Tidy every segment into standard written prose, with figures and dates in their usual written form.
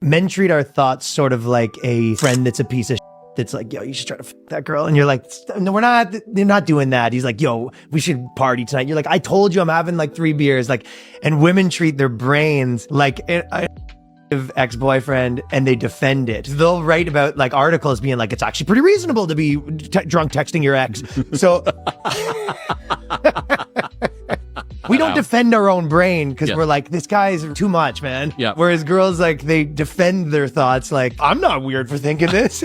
Men treat our thoughts sort of like a friend that's a piece of shit. That's like, yo, you should try to fuck that girl. And you're like, no, we're not, you're not doing that. He's like, yo, we should party tonight. You're like, I told you I'm having like 3 beers. Like, and women treat their brains like a ex-boyfriend and they defend it. They'll write about like articles being like, it's actually pretty reasonable to be drunk texting your ex. So we don't defend our own brain because we're like, this guy's too much, man. Yeah. Whereas girls, like, they defend their thoughts like, I'm not weird for thinking this.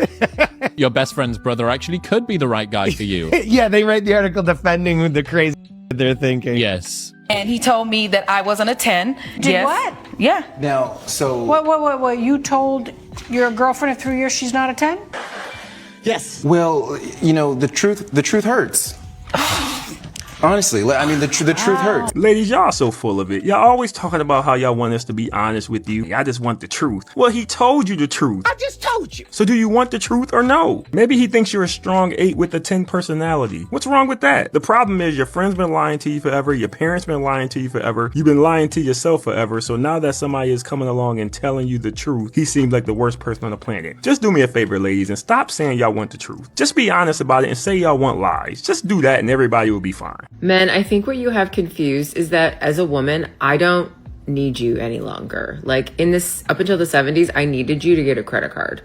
Your best friend's brother actually could be the right guy for you. Yeah, they write the article defending the crazy they're thinking. Yes. And he told me that I wasn't a 10. Did what? Yeah. Now, so... What? You told your girlfriend of 3 years she's not a 10? Yes. Well, you know, the truth hurts. Honestly, I mean, the truth hurts. Ladies, y'all so full of it. Y'all always talking about how y'all want us to be honest with you. I just want the truth. Well, he told you the truth. I just told you. So do you want the truth or no? Maybe he thinks you're a strong 8 with a 10 personality. What's wrong with that? The problem is your friends been lying to you forever. Your parents been lying to you forever. You've been lying to yourself forever. So now that somebody is coming along and telling you the truth, he seems like the worst person on the planet. Just do me a favor, ladies, and stop saying y'all want the truth. Just be honest about it and say y'all want lies. Just do that and everybody will be fine. Men, I think what you have confused is that as a woman, I don't need you any longer. Like up until the 70s, I needed you to get a credit card.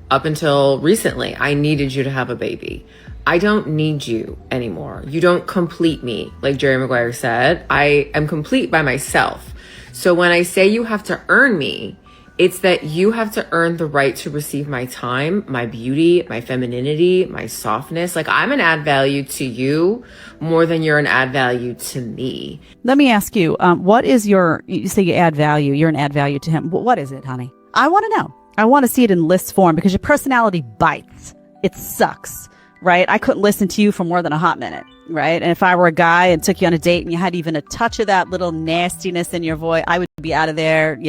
Up until recently, I needed you to have a baby. I don't need you anymore. You don't complete me. Like Jerry Maguire said, I am complete by myself. So when I say you have to earn me, it's that you have to earn the right to receive my time, my beauty, my femininity, my softness. Like I'm an add value to you more than you're an add value to me. Let me ask you, what is you say you add value, you're an add value to him. What is it, honey? I want to know. I want to see it in list form because your personality bites. It sucks, right? I couldn't listen to you for more than a hot minute, right? And if I were a guy and took you on a date and you had even a touch of that little nastiness in your voice, I would be out of there,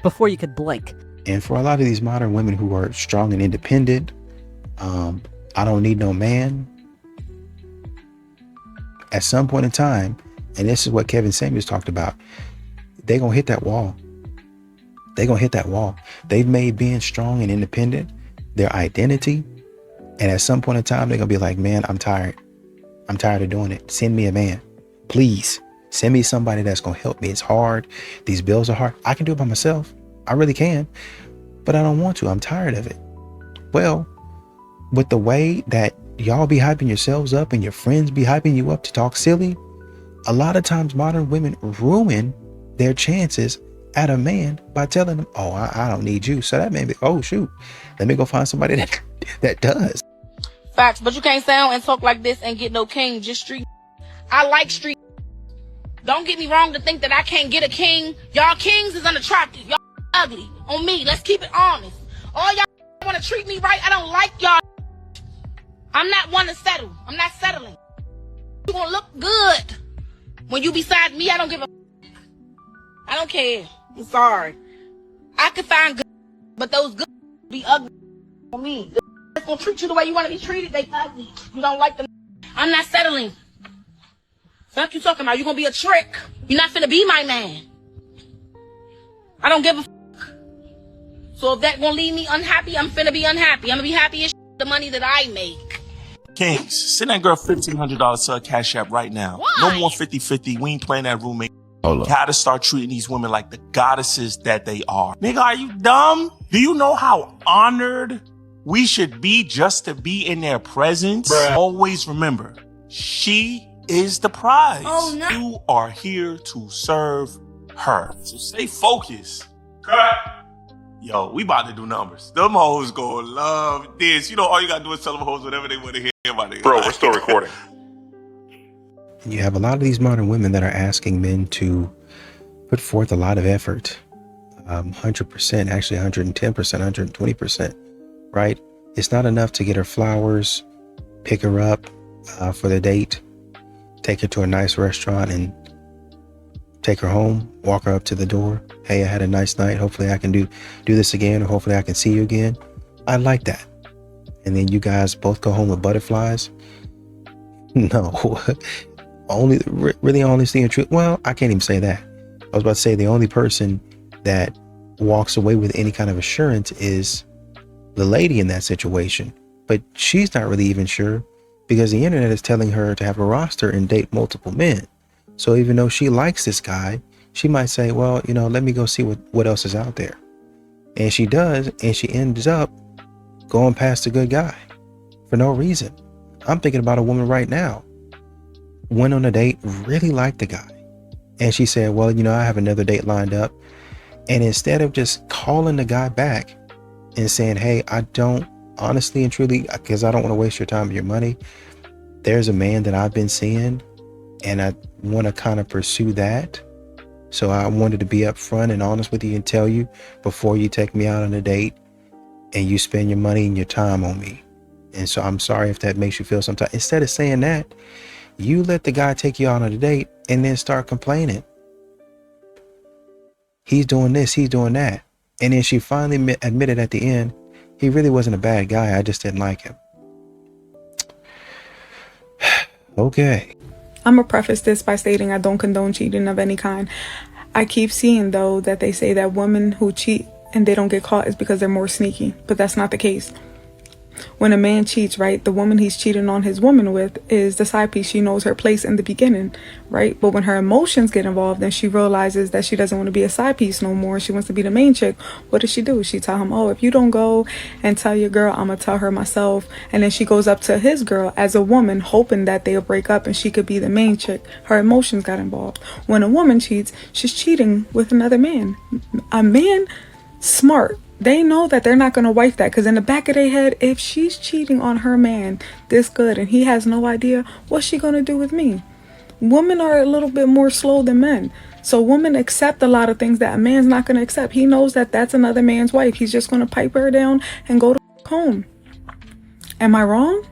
before you could blink. And for a lot of these modern women who are strong and independent, I don't need no man. At some point in time, and this is what Kevin Samuels talked about, they're going to hit that wall. They're going to hit that wall. They've made being strong and independent their identity. And at some point in time, they're going to be like, man, I'm tired. I'm tired of doing it. Send me a man. Please. Send me somebody that's going to help me. It's hard. These bills are hard. I can do it by myself. I really can. But I don't want to. I'm tired of it. Well, with the way that y'all be hyping yourselves up and your friends be hyping you up to talk silly, a lot of times modern women ruin their chances at a man by telling them, oh, I don't need you. So that made me, oh, shoot, let me go find somebody that does. Facts, but you can't sound and talk like this and get no king, just street. I like street. Don't get me wrong to think that I can't get a king. Y'all kings is unattractive. Y'all ugly. On me, let's keep it honest. All y'all want to treat me right. I don't like y'all. I'm not one to settle. I'm not settling. You gonna look good when you beside me. I don't give a. I don't care. I'm sorry. I could find good, but those good be ugly for me. They're gonna treat you the way you want to be treated. They ugly. You don't like them. I'm not settling. Fuck you talking about? You gonna be a trick. You're not finna be my man. I don't give a fuck. So if that gonna leave me unhappy, I'm finna be unhappy. I'm gonna be happy as the money that I make. Kings, send that girl $1,500 to her Cash App right now. Why? No more 50-50. We ain't playing that roommate. Gotta start treating these women like the goddesses that they are. Nigga, are you dumb? Do you know how honored we should be just to be in their presence? Bruh. Always remember, she is the prize. Oh, no. You are here to serve her. So stay focused. Cut. Yo, we about to do numbers. Them hoes gonna love this. You know, all you gotta do is tell them hoes whatever they want to hear about it. Bro, we're still recording. And you have a lot of these modern women that are asking men to put forth a lot of effort. 100%, actually 110%, 120%, right? It's not enough to get her flowers, pick her up for the date, take her to a nice restaurant and take her home, walk her up to the door. Hey, I had a nice night. Hopefully I can do this again, or hopefully I can see you again. I like that. And then you guys both go home with butterflies. No, really honestly and truth. Well, I can't even say that. I was about to say the only person that walks away with any kind of assurance is the lady in that situation. But she's not really even sure, because the internet is telling her to have a roster and date multiple men. So even though she likes this guy, she might say, well, let me go see what else is out there. And she does, and she ends up going past a good guy for no reason. I'm thinking about a woman right now. Went on a date, really liked the guy. And she said, well, I have another date lined up. And instead of just calling the guy back and saying, hey, I don't, honestly and truly, because I don't want to waste your time or your money, there's a man that I've been seeing and I want to kind of pursue that. So I wanted to be upfront and honest with you and tell you before you take me out on a date and you spend your money and your time on me. And so I'm sorry if that makes you feel some type. Instead of saying that, you let the guy take you out on a date and then start complaining. He's doing this, he's doing that. And then she finally admitted at the end, he really wasn't a bad guy. I just didn't like him. Okay. I'm going to preface this by stating I don't condone cheating of any kind. I keep seeing, though, that they say that women who cheat and they don't get caught is because they're more sneaky. But that's not the case. When a man cheats, right, the woman he's cheating on his woman with is the side piece. She knows her place in the beginning, right? But when her emotions get involved and she realizes that she doesn't want to be a side piece no more, she wants to be the main chick, what does she do? She tell him, oh, if you don't go and tell your girl, I'm going to tell her myself. And then she goes up to his girl as a woman, hoping that they'll break up and she could be the main chick. Her emotions got involved. When a woman cheats, she's cheating with another man. A man, smart. They know that they're not going to wife that, because in the back of their head, if she's cheating on her man this good and he has no idea, what's she going to do with me? Women are a little bit more slow than men. So women accept a lot of things that a man's not going to accept. He knows that that's another man's wife. He's just going to pipe her down and go to home. Am I wrong?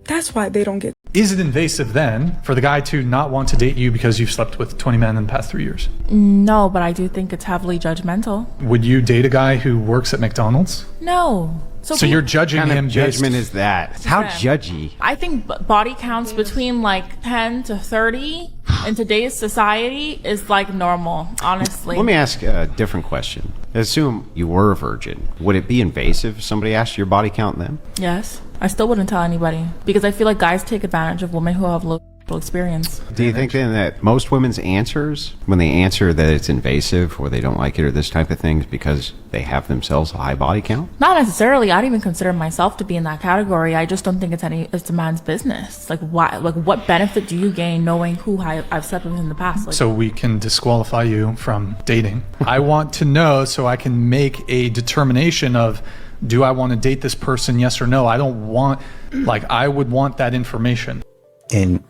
That's why they don't get. Is it invasive then for the guy to not want to date you because you've slept with 20 men in the past 3 years? No, but I do think it's heavily judgmental. Would you date a guy who works at McDonald's? No. So you're judging him. What kind of judgment is that? How judgy? I think body counts between like 10 to 30 in today's society is like normal, honestly. Let me ask a different question. Assume you were a virgin. Would it be invasive if somebody asked your body count then? Yes. I still wouldn't tell anybody because I feel like guys take advantage of women who have low experience. Do you think then that most women's answers, when they answer that it's invasive or they don't like it or this type of thing, is because they have themselves a high body count? Not necessarily. I don't even consider myself to be in that category. I just don't think it's a man's business. Like, why? Like, what benefit do you gain knowing who I've slept with in the past? Like, so we can disqualify you from dating. I want to know so I can make a determination of, do I want to date this person, yes or no? I don't want, I would want that information. And,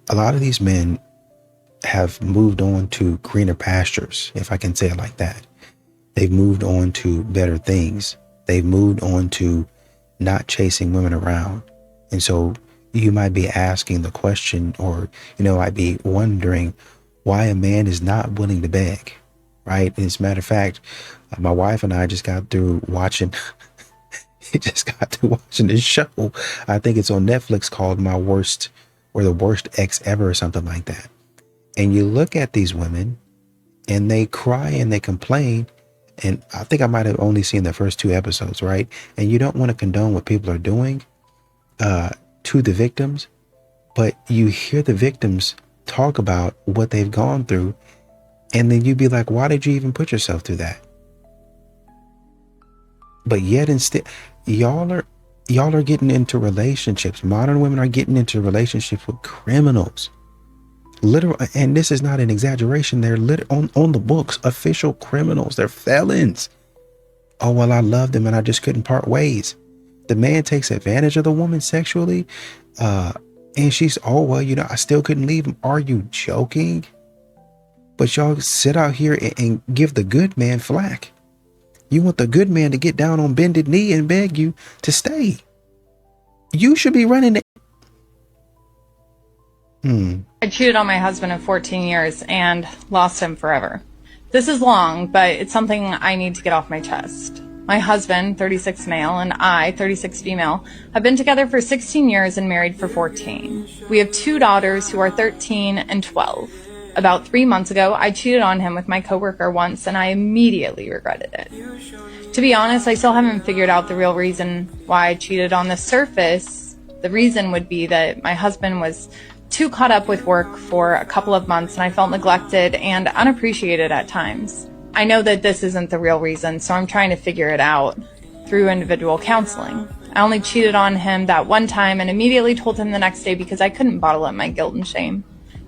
a lot of these men have moved on to greener pastures, if I can say it like that. They've moved on to better things. They've moved on to not chasing women around. And so you might be asking the question, or, I'd be wondering why a man is not willing to beg, right? And as a matter of fact, my wife and I just got through watching... this show. I think it's on Netflix called My Worst or The Worst Ex Ever or something like that. And you look at these women and they cry and they complain. And I think I might have only seen the first 2 episodes, right? And you don't want to condone what people are doing to the victims, but you hear the victims talk about what they've gone through. And then you'd be like, why did you even put yourself through that? But yet instead, y'all are getting into relationships. Modern women are getting into relationships with criminals. Literal, and this is not an exaggeration. They're on the books, official criminals. They're felons. Oh, well, I loved him and I just couldn't part ways. The man takes advantage of the woman sexually. And she's, oh, well, I still couldn't leave him. Are you joking? But y'all sit out here and give the good man flack. You want the good man to get down on bended knee and beg you to stay. You should be running. I cheated on my husband of 14 years and lost him forever. This is long, but it's something I need to get off my chest. My husband, 36 male, and I, 36 female, have been together for 16 years and married for 14. We have 2 daughters who are 13 and 12. About 3 months ago, I cheated on him with my coworker once, and I immediately regretted it. To be honest, I still haven't figured out the real reason why I cheated. On the surface, the reason would be that my husband was too caught up with work for a couple of months, and I felt neglected and unappreciated at times. I know that this isn't the real reason, so I'm trying to figure it out through individual counseling. I only cheated on him that one time and immediately told him the next day because I couldn't bottle up my guilt and shame.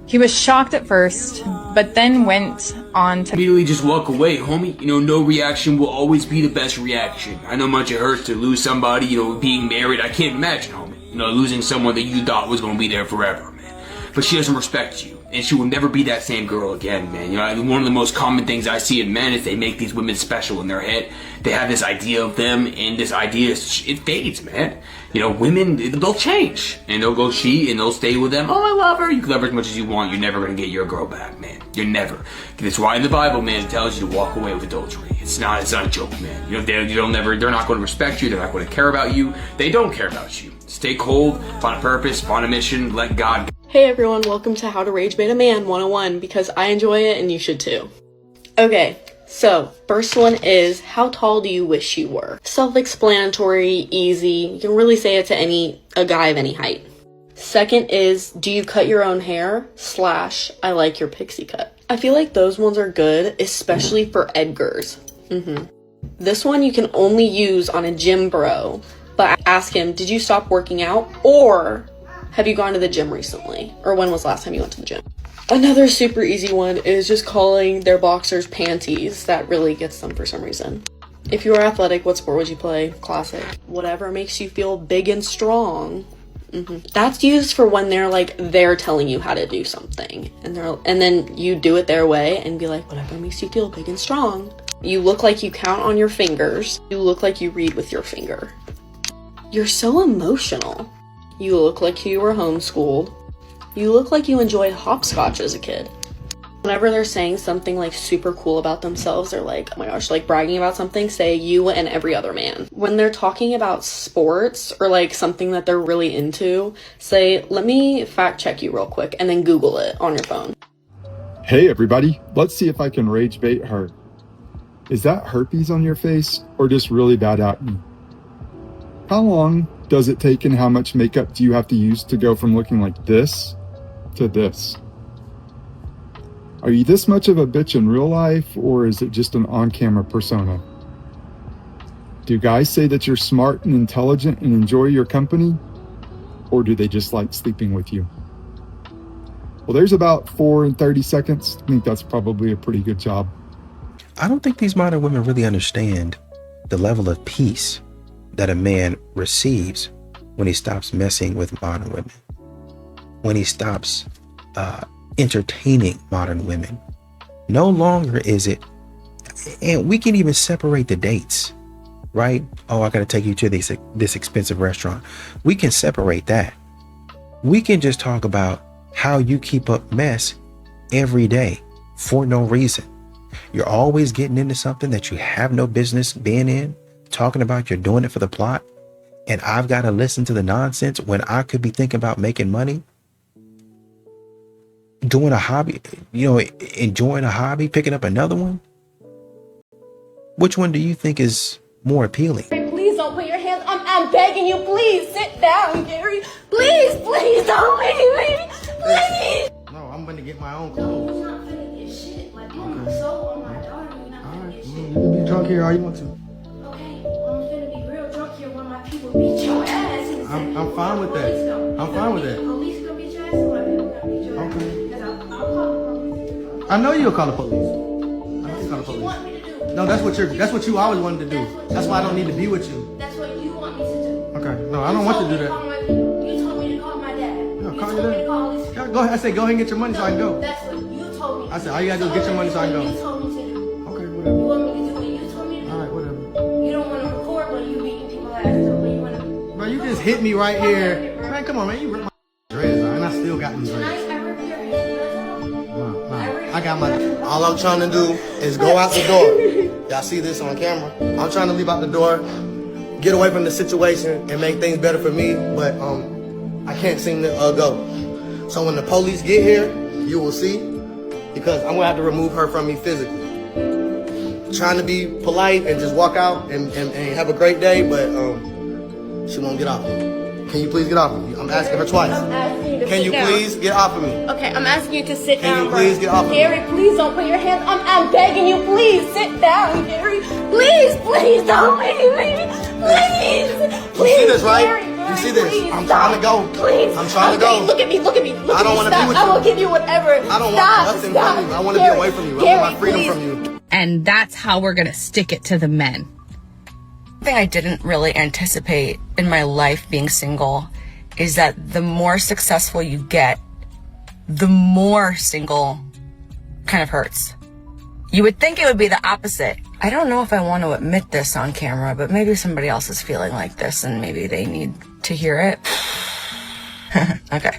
He was shocked at first, but then went on to immediately just walk away, homie. You know, no reaction will always be the best reaction. I know how much it hurts to lose somebody, you know, being married. I can't imagine, homie. You know, losing someone that you thought was going to be there forever, man. But she doesn't respect you, and she will never be that same girl again, man. You know, one of the most common things I see in men is they make these women special in their head. They have this idea of them, and this idea, it fades, man. You know, women, they'll change, and they'll go cheat, and they'll stay with them. Oh, I love her. You can love her as much as you want. You're never going to get your girl back, man. You're never. That's why in the Bible, man, it tells you to walk away with adultery. It's not a joke, man. You know, they're not going to respect you. They're not going to care about you. They don't care about you. Stay cold, find a purpose, find a mission, let God. Hey everyone, welcome to How to Rage Bait a Man 101, because I enjoy it and you should too. Okay, so first one is, how tall do you wish you were? Self-explanatory, easy. You can really say it to a guy of any height. Second is, do you cut your own hair? / I like your pixie cut. I feel like those ones are good, especially for Edgar's. This one you can only use on a gym bro, but ask him, did you stop working out? Or have you gone to the gym recently? Or when was the last time you went to the gym? Another super easy one is just calling their boxers panties. That really gets them for some reason. If you were athletic, what sport would you play? Classic. Whatever makes you feel big and strong. That's used for when they're telling you how to do something. And then you do it their way and be like, whatever makes you feel big and strong. You look like you count on your fingers. You look like you read with your finger. You're so emotional. You look like you were homeschooled. You look like you enjoyed hopscotch as a kid. Whenever they're saying something like super cool about themselves, they're like, oh my gosh, like bragging about something, say you and every other man. When they're talking about sports or like something that they're really into, say, let me fact check you real quick, and then Google it on your phone. Hey everybody, let's see if I can rage bait her. Is that herpes on your face or just really bad acne? How long does it take and how much makeup do you have to use to go from looking like this to this? Are you this much of a bitch in real life, or is it just an on-camera persona? Do guys say that you're smart and intelligent and enjoy your company, or do they just like sleeping with you? Well, there's about 4 and 30 seconds. I think that's probably a pretty good job. I don't think these modern women really understand the level of peace that a man receives when he stops messing with modern women, when he stops entertaining modern women. No longer is it, and we can even separate the dates, right? Oh, I gotta take you to this expensive restaurant. We can separate that. We can just talk about how you keep up mess every day for no reason. You're always getting into something that you have no business being in, talking about you're doing it for the plot, and I've got to listen to the nonsense when I could be thinking about making money, doing a hobby, enjoying a hobby, picking up another one. Which one do you think is more appealing? Please don't put your hands. I'm begging you. Please sit down, Gary. Please don't leave me. Please. No, I'm gonna get my own clothes. You're not gonna get shit. Like you on my soul, on my daughter. You're not gonna get shit. You can be drunk here all you want to. Okay, well, I'm gonna be real drunk here when my people beat your ass. I'm fine with that. I'm fine with that. Police gonna beat your ass, and my people gonna beat your ass. Okay. Because I'll call the police. I know you'll call the police. I know you'll call the police. Want me to do? No, that's what you always wanted to do. That's why I don't need to be with you. That's what you want me to do. Okay. No, I don't want to do that. You told me to call my dad. No, You call told your me dad. to call these people. Go ahead. I said go ahead and get your money so I can go. That's what you told me. I said all you gotta do is get your money so I can go. You told me to do. Okay, You whatever. want me to do what you told me to do? All right, whatever. You don't want to record when you beating people's asses up, but you want to. Bro, you just hit me right here. Man, come on, man. You ripped my dreads out, and I still got them dreads. I rip your hair. I got my. All I'm trying to do is go out the door. Y'all see this on camera? I'm trying to leave out the door, get away from the situation, and make things better for me. But I can't seem to go. So when the police get here, you will see because I'm gonna have to remove her from me physically. Trying to be polite and just walk out and have a great day, but she won't get off of me. Can you please get off of me? I'm asking her twice. Can you please get off of me? Okay, I'm asking you to sit down. Can you please get off of me? Gary, please don't put your hands. I'm begging you, please sit down, Gary. Please don't leave me. Please. You see this, right? Gary, you see this? please, I'm trying to go. Please. I'm trying to go. Look at me. I don't want to be with you. I will give you whatever. I don't want nothing from you. I want to be away from you. I want my freedom from you. And that's how we're gonna stick it to the men. Something I didn't really anticipate in my life being single is that the more successful you get, the more single kind of hurts. You would think it would be the opposite. I don't know if I want to admit this on camera, but maybe somebody else is feeling like this and maybe they need to hear it. Okay.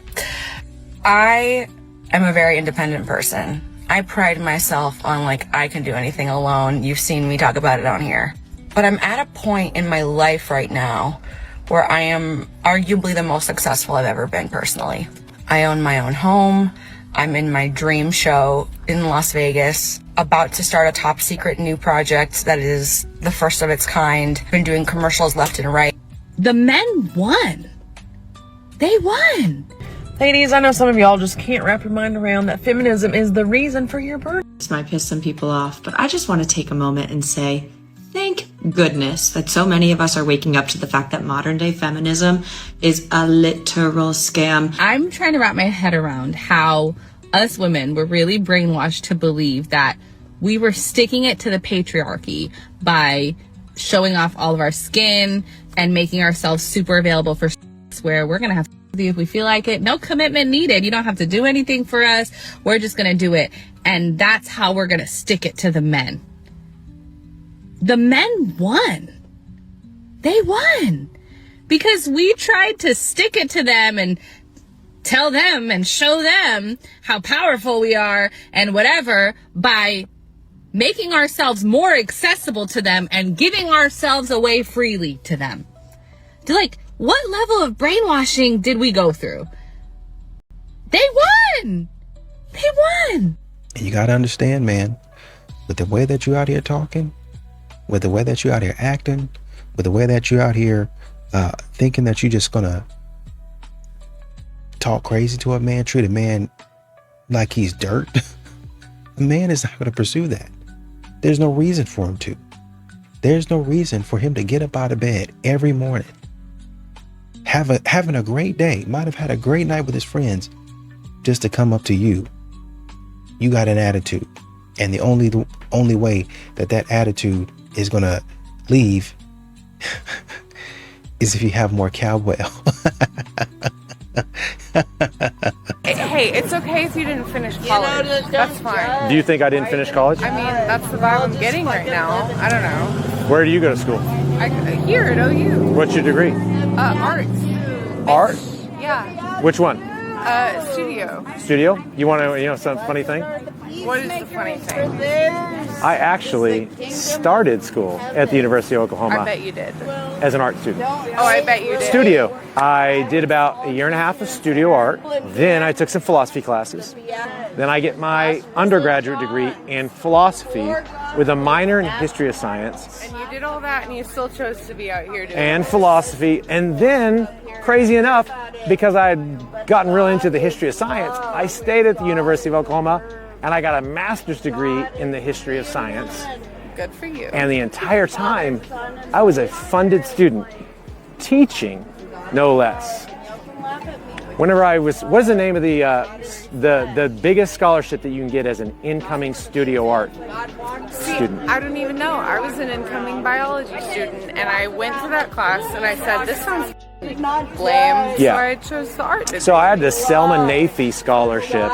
I am a very independent person. I pride myself on I can do anything alone. You've seen me talk about it on here. But I'm at a point in my life right now where I am arguably the most successful I've ever been personally. I own my own home. I'm in my dream show in Las Vegas, about to start a top secret new project that is the first of its kind. Been doing commercials left and right. The men won. They won. Ladies, I know some of y'all just can't wrap your mind around that feminism is the reason for your burn. This might piss some people off, but I just want to take a moment and say, thank goodness that so many of us are waking up to the fact that modern day feminism is a literal scam. I'm trying to wrap my head around how us women were really brainwashed to believe that we were sticking it to the patriarchy by showing off all of our skin and making ourselves super available for where we're going to have to do if we feel like it. No commitment needed. You don't have to do anything for us. We're just going to do it. And that's how we're going to stick it to the men. The men won. They won. Because we tried to stick it to them and tell them and show them how powerful we are and whatever by making ourselves more accessible to them and giving ourselves away freely to them. What level of brainwashing did we go through? They won. They won. And you got to understand, man, with the way that you out here talking, with the way that you out here acting, with the way that you out here thinking that you're just gonna talk crazy to a man, treat a man like he's dirt, a man is not gonna pursue that. There's no reason for him to. There's no reason for him to get up out of bed every morning, having a great day, might have had a great night with his friends, just to come up to you. You got an attitude, and the only way that attitude is gonna leave is if you have more cowbell. Hey, it's okay if you didn't finish college. That's fine. Do you think I didn't finish college? I mean, that's the vibe I'm getting right now. I don't know. Where do you go to school? Here at OU. What's your degree? Arts. Art? Yeah. Which one? Studio. Studio? You want to know some funny thing? What is the funny thing? I actually started school at the University of Oklahoma. I bet you did. As an art student. Oh, I bet you did. Studio. I did about a year and a half of studio art. Then I took some philosophy classes. Then I get my undergraduate degree in philosophy with a minor in history of science. And you did all that and you still chose to be out here doing And philosophy. And then, crazy enough, because I had gotten really into the history of science, I stayed at the University of Oklahoma and I got a master's degree in the history of science. Good for you. And the entire time, I was a funded student, teaching, no less. Whenever I was, what's the name of the biggest scholarship that you can get as an incoming studio art student? I don't even know. I was an incoming biology student, and I went to that class, and I said, this sounds lame, so I chose the art degree. So I had the Selma Nafee scholarship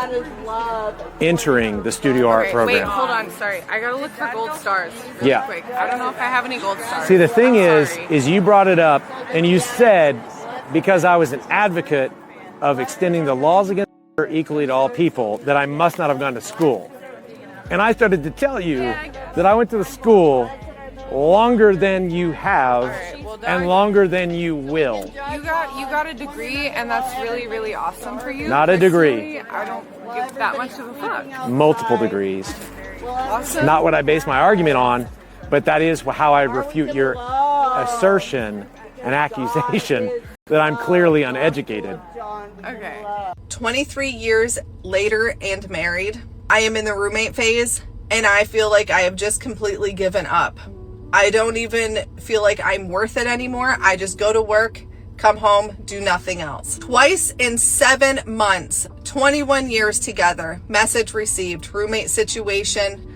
entering the studio art program. Wait, hold on, sorry. I gotta look for gold stars really quick. I don't know if I have any gold stars. See, the thing is you brought it up, and you said, because I was an advocate of extending the laws against murder equally to all people, that I must not have gone to school. And I started to tell you that I went to the school longer than you have and longer than you will. You got a degree, and that's really, really awesome for you. Not a degree. I don't give that much of a fuck. Multiple degrees. Awesome. Not what I base my argument on, but that is how I refute your assertion and accusation that I'm clearly uneducated. Okay. 23 years later and married, I am in the roommate phase, and I feel like I have just completely given up. I don't even feel like I'm worth it anymore. I just go to work, come home, do nothing else. Twice in 7 months, 21 years together, message received, roommate situation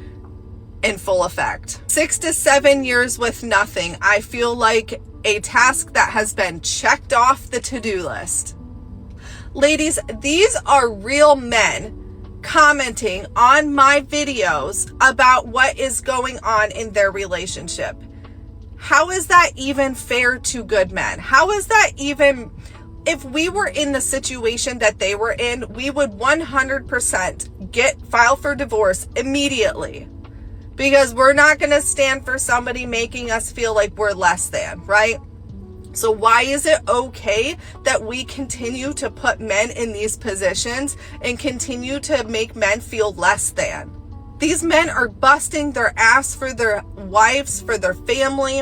in full effect. 6 to 7 years with nothing. I feel like a task that has been checked off the to-do list. Ladies, these are real men commenting on my videos about what is going on in their relationship. How is that even fair to good men? How is that even, if we were in the situation that they were in, we would 100% file for divorce immediately, because we're not going to stand for somebody making us feel like we're less than, right? So why is it okay that we continue to put men in these positions and continue to make men feel less than? These men are busting their ass for their wives, for their family.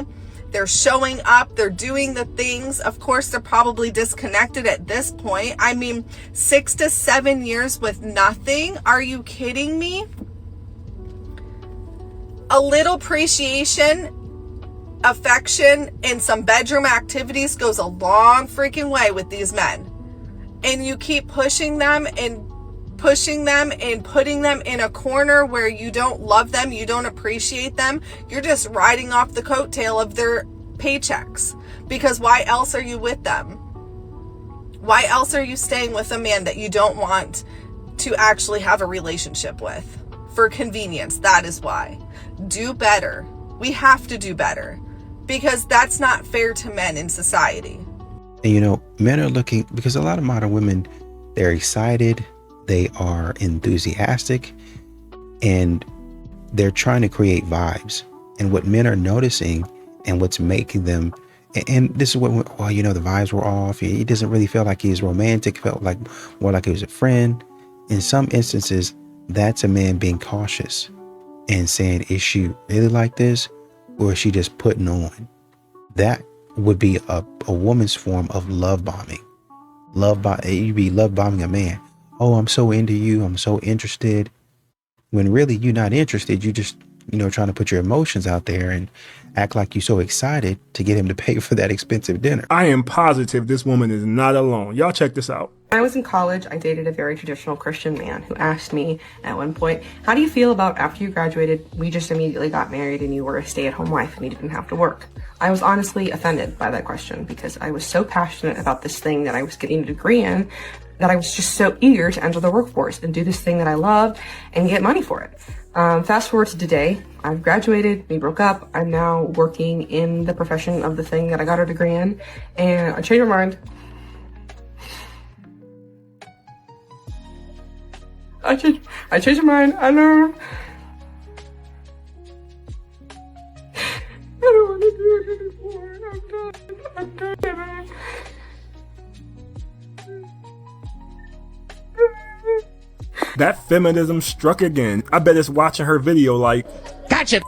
They're showing up. They're doing the things. Of course, they're probably disconnected at this point. I mean, 6 to 7 years with nothing. Are you kidding me? A little appreciation, affection, and some bedroom activities goes a long freaking way with these men. And you keep pushing them and putting them in a corner where you don't love them, you don't appreciate them. You're just riding off the coattail of their paychecks. Because why else are you with them? Why else are you staying with a man that you don't want to actually have a relationship with? For convenience, that is why. Do better. We have to do better, because that's not fair to men in society. And you know, men are looking, because a lot of modern women, they're excited, they are enthusiastic, and they're trying to create vibes. And what men are noticing and what's making them, and this is what, well, you know, the vibes were off. He doesn't really feel like he's romantic, felt like more like he was a friend. In some instances, that's a man being cautious and saying, is she really like this, or is she just putting on? That would be a woman's form of love bombing. You'd be love bombing a man. Oh, I'm so into you, I'm so interested. When really you're not interested. You just, you know, trying to put your emotions out there and act like you're so excited to get him to pay for that expensive dinner. I am positive this woman is not alone. Y'all check this out. When I was in college, I dated a very traditional Christian man who asked me at one point, how do you feel about after you graduated, we just immediately got married and you were a stay-at-home wife and you didn't have to work? I was honestly offended by that question because I was so passionate about this thing that I was getting a degree in that I was just so eager to enter the workforce and do this thing that I love and get money for it. Fast forward to today, I've graduated, we broke up, I'm now working in the profession of the thing that I got a degree in, and I changed my mind. I changed my mind. I don't want to do it anymore. I'm done. That feminism struck again. I bet it's watching her video like, gotcha.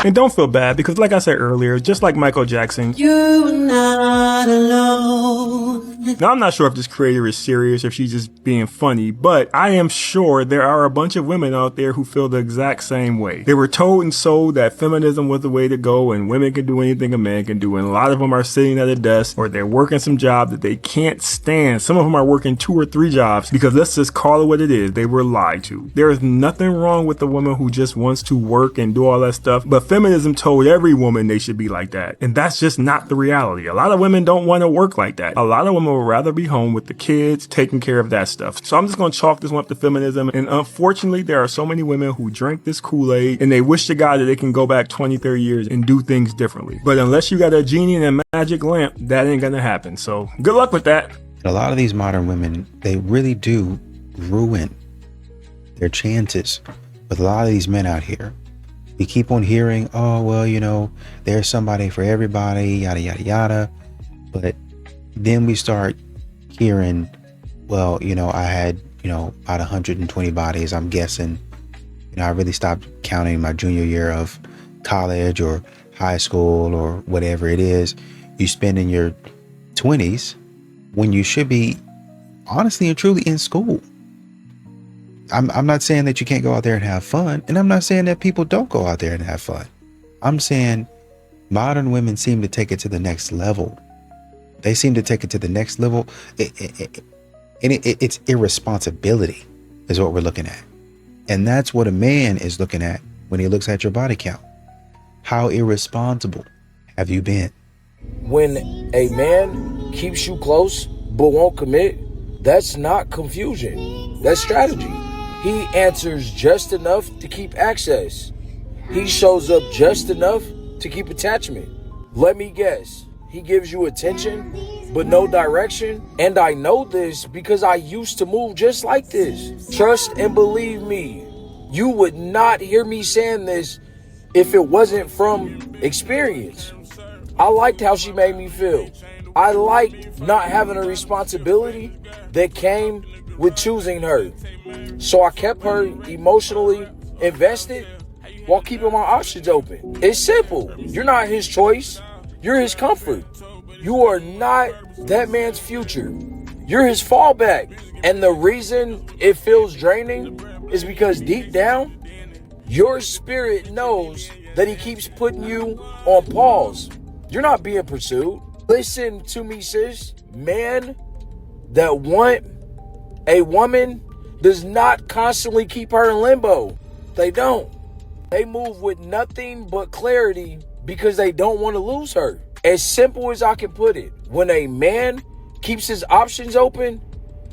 And don't feel bad, because like I said earlier, just like Michael Jackson, you're not alone. Now, I'm not sure if this creator is serious or if she's just being funny, but I am sure there are a bunch of women out there who feel the exact same way. They were told and sold that feminism was the way to go and women can do anything a man can do. And a lot of them are sitting at a desk or they're working some job that they can't stand. Some of them are working 2 or 3 jobs because let's just call it what it is. They were lied to. There is nothing wrong with the woman who just wants to work and do all that stuff, but feminism told every woman they should be like that. And that's just not the reality. A lot of women don't want to work like that. A lot of women would rather be home with the kids, taking care of that stuff. So I'm just going to chalk this one up to feminism. And unfortunately, there are so many women who drink this Kool-Aid and they wish to God that they can go back 20, 30 years and do things differently. But unless you got a genie and a magic lamp, that ain't going to happen. So good luck with that. A lot of these modern women, they really do ruin their chances with a lot of these men out here We keep on hearing, oh, well, you know, there's somebody for everybody, yada, yada, yada. But then we start hearing, well, you know, I had, you know, about 120 bodies, I'm guessing. You know, I really stopped counting my junior year of college or high school or whatever it is you spend in your 20s when you should be honestly and truly in school. I'm not saying that you can't go out there and have fun, and I'm not saying that people don't go out there and have fun. I'm saying modern women seem to take it to the next level. They seem to take it to the next level. It's irresponsibility is what we're looking at. And that's what a man is looking at when he looks at your body count. How irresponsible have you been? When a man keeps you close but won't commit, that's not confusion. That's strategy. He answers just enough to keep access. He shows up just enough to keep attachment. Let me guess. He gives you attention but no direction. And I know this because I used to move just like this. Trust and believe me, you would not hear me saying this if it wasn't from experience. I liked how she made me feel. I liked not having a responsibility that came with choosing her. So I kept her emotionally invested while keeping my options open. It's simple. You're not his choice. You're his comfort. You are not that man's future. You're his fallback. And the reason it feels draining is because deep down, your spirit knows that he keeps putting you on pause. You're not being pursued. Listen to me, sis. Men that want a woman does not constantly keep her in limbo. They don't. They move with nothing but clarity because they don't want to lose her. As simple as I can put it. When a man keeps his options open,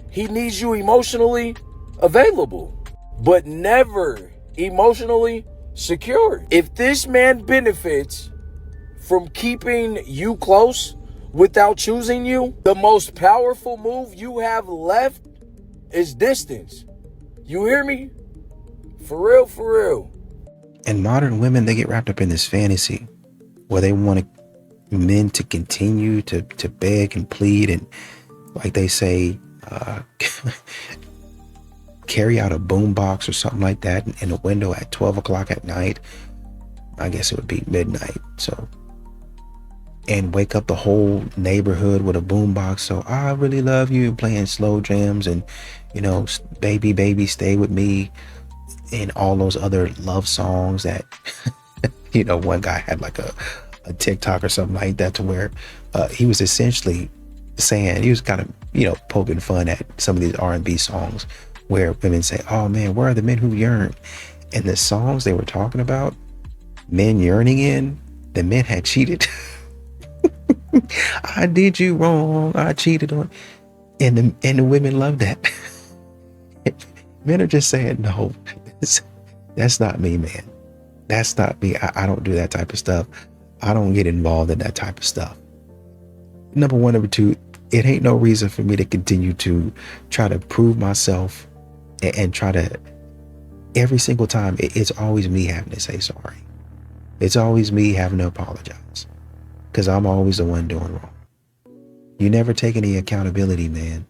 he needs you emotionally available, but never emotionally secure. If this man benefits from keeping you close without choosing you, the most powerful move you have left is distance. You hear me? For real, for real. And modern women, they get wrapped up in this fantasy where they want men to continue to beg and plead and, like they say, carry out a boombox or something like that in a window at 12 o'clock at night. I guess it would be midnight. So, and wake up the whole neighborhood with a boombox. So I really love you, playing slow jams and, you know, baby, baby, stay with me, and all those other love songs that, you know, one guy had like a TikTok or something like that to where he was essentially saying, he was kind of, you know, poking fun at some of these R&B songs where women say, oh man, where are the men who yearn? And the songs they were talking about, men yearning in, the men had cheated. I did you wrong, I cheated on, and the women love that. Men are just saying, no, that's not me, man. That's not me. I don't do that type of stuff. I don't get involved in that type of stuff. Number one. Number two, it ain't no reason for me to continue to try to prove myself and try to, every single time, it's always me having to say sorry. It's always me having to apologize because I'm always the one doing wrong. You never take any accountability, man.